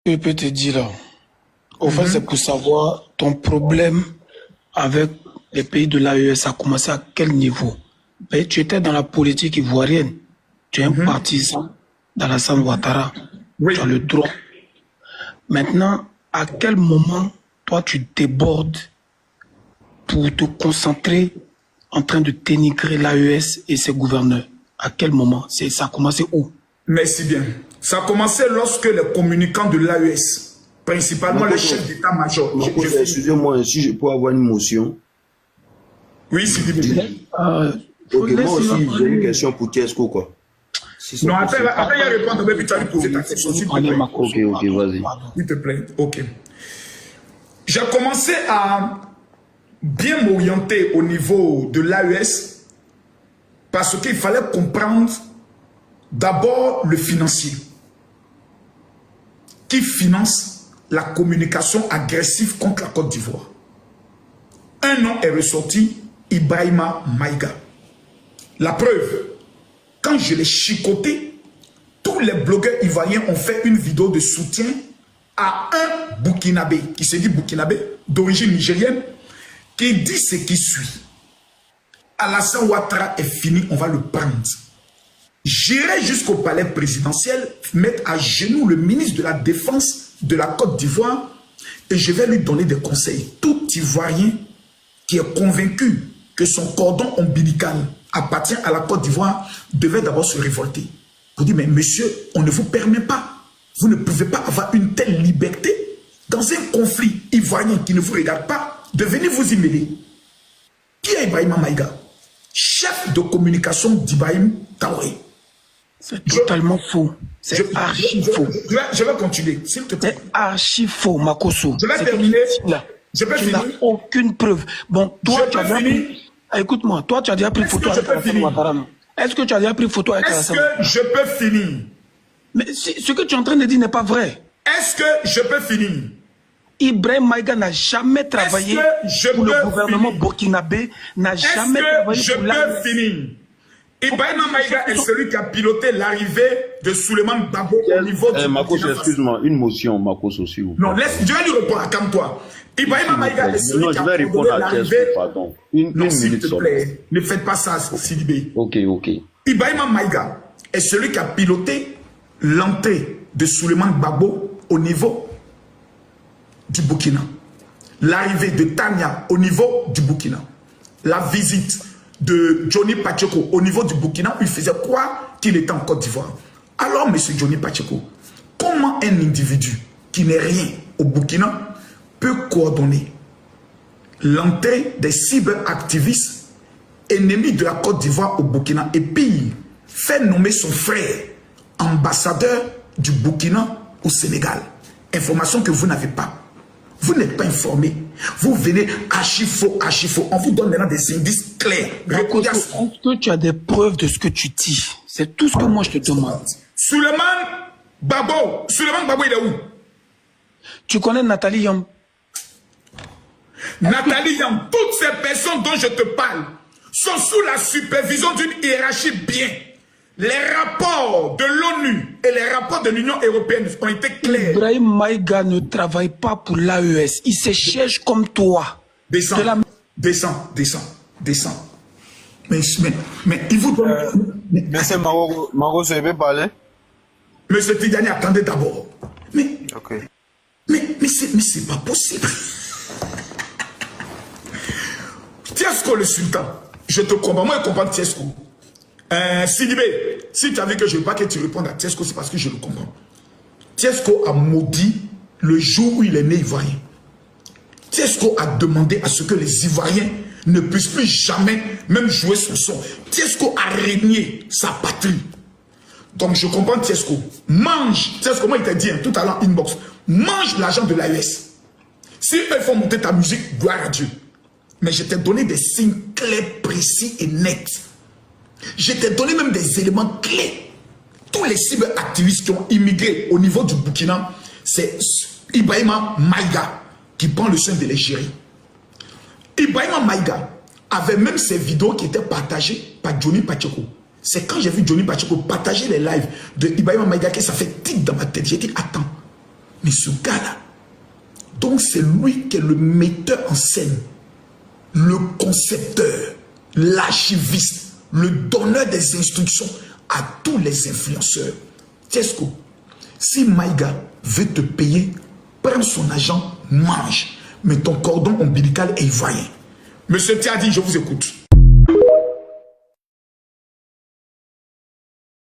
Je peux te dire là. Au fait, c'est pour savoir ton problème avec les pays de l'AES a commencé à quel niveau? Ben, tu étais dans la politique ivoirienne. Tu es un partisan d'Alassane Ouattara. Oui. Tu as le droit. Maintenant, à quel moment, toi, tu débordes pour te concentrer en train de dénigrer l'AES et ses gouverneurs? À quel moment? Ça a commencé où? Merci bien. Ça a commencé lorsque les communicants de l'AES, principalement le chef d'état-major. Excusez-moi, si je peux avoir une motion. Oui, c'est bien. Ok, moi aussi, j'ai une question pour Tiesco, quoi. Si non, après, il va répondre, mais puis tu vas lui poser ta question, s'il te plaît. Ok, vas-y. S'il te plaît, ok. J'ai commencé à bien m'orienter au niveau de l'AES parce qu'il fallait comprendre d'abord le financier qui finance la communication agressive contre la Côte d'Ivoire. Un nom est ressorti, Ibrahima Maïga. La preuve, quand je l'ai chicoté, tous les blogueurs ivoiriens ont fait une vidéo de soutien à un Burkinabé, qui se dit Burkinabé, d'origine nigérienne, qui dit ce qui suit. Alassane Ouattara est fini, on va le prendre. J'irai jusqu'au palais présidentiel, mettre à genoux le ministre de la Défense de la Côte d'Ivoire et je vais lui donner des conseils. Tout Ivoirien qui est convaincu que son cordon ombilical appartient à la Côte d'Ivoire devait d'abord se révolter. Vous dites, mais monsieur, on ne vous permet pas. Vous ne pouvez pas avoir une telle liberté dans un conflit ivoirien qui ne vous regarde pas de venir vous y mêler. Qui est Ibrahima Maïga? Chef de communication d'Ibrahim Traoré. C'est totalement faux. C'est archi faux. Je vais continuer, s'il te plaît. C'est archi faux, Makosso. Je vais terminer. Je peux tu finir. n'as aucune preuve. Bon, toi, tu as déjà pris... Écoute-moi, toi, tu as déjà pris photo avec Alassane Ouattara. Est-ce que tu as déjà pris photo avec Alassane? Est-ce que je peux finir? Mais ce que tu es en train de dire n'est pas vrai. Est-ce que je peux finir? Ibrahim Maïga n'a jamais travaillé pour le gouvernement burkinabé, n'a jamais travaillé pour la... Est-ce que je peux finir? Ibrahima Maïga est celui qui a piloté l'arrivée de Souleymane Gbagbo au niveau du... Makosso, excuse-moi, une motion, Makosso, s'il vous plaît. Non, je vais lui répondre, calme-toi. Piloté l'arrivée... Pardon. Une minute s'il te plaît, ne faites pas ça, Sidibé. Ok. Ibrahima Maïga est celui qui a piloté l'entrée de Souleymane Gbagbo au niveau du Burkina. L'arrivée de Tania au niveau du Burkina. La visite de Johnny Pacheco au niveau du Burkina, il faisait croire qu'il était en Côte d'Ivoire. Alors, monsieur Johnny Pacheco, comment un individu qui n'est rien au Burkina peut coordonner l'entrée des cyberactivistes ennemis de la Côte d'Ivoire au Burkina et puis faire nommer son frère ambassadeur du Burkina au Sénégal? Information que vous n'avez pas. Vous n'êtes pas informé. Vous venez archi faux. On vous donne maintenant des indices clairs. Est-ce que tu as des preuves de ce que tu dis? C'est tout ce que moi je te demande. Souleymane Gbagbo, il est où? Tu connais Nathalie Yam? Nathalie Yam, toutes ces personnes dont je te parle sont sous la supervision d'une hiérarchie bien. Les rapports de l'ONU et les rapports de l'Union européenne ont été clairs. Ibrahim Maïga ne travaille pas pour l'AES. Il se cherche comme toi. Descends. Mais il vous donne... Monsieur Maroso, je vais parler. Monsieur Tidjani, attendez d'abord. Mais c'est pas possible. Tiesco le sultan, je te comprends. Moi, je comprends Tiesco. Sidibé, si tu as vu que je ne veux pas que tu répondes à Tiesco, c'est parce que je le comprends. Tiesco a maudit le jour où il est né ivoirien. Tiesco a demandé à ce que les Ivoiriens ne puissent plus jamais même jouer son son. Tiesco a régné sa patrie. Donc je comprends Tiesco. Mange, Tiesco, moi il t'a dit tout à l'heure inbox, mange l'argent de l'AES. Si eux font monter ta musique, gloire à Dieu. Mais je t'ai donné des signes clairs, précis et nets. Je t'ai donné même des éléments clés. Tous les cyberactivistes qui ont immigré au niveau du Burkina, c'est Ibrahima Maïga qui prend le soin de les gérer. Ibrahima Maïga avait même ses vidéos qui étaient partagées par Johnny Pacheco. C'est quand j'ai vu Johnny Pacheco partager les lives de Ibrahima Maïga que ça fait tic dans ma tête. J'ai dit, attends, Mais ce gars-là, donc c'est lui qui est le metteur en scène, le concepteur, l'archiviste, le donneur des instructions à tous les influenceurs. Tesco, si Maïga veut te payer, prends son argent, mange. Mais ton cordon ombilical est ivoirien. Monsieur Tiadi, je vous écoute.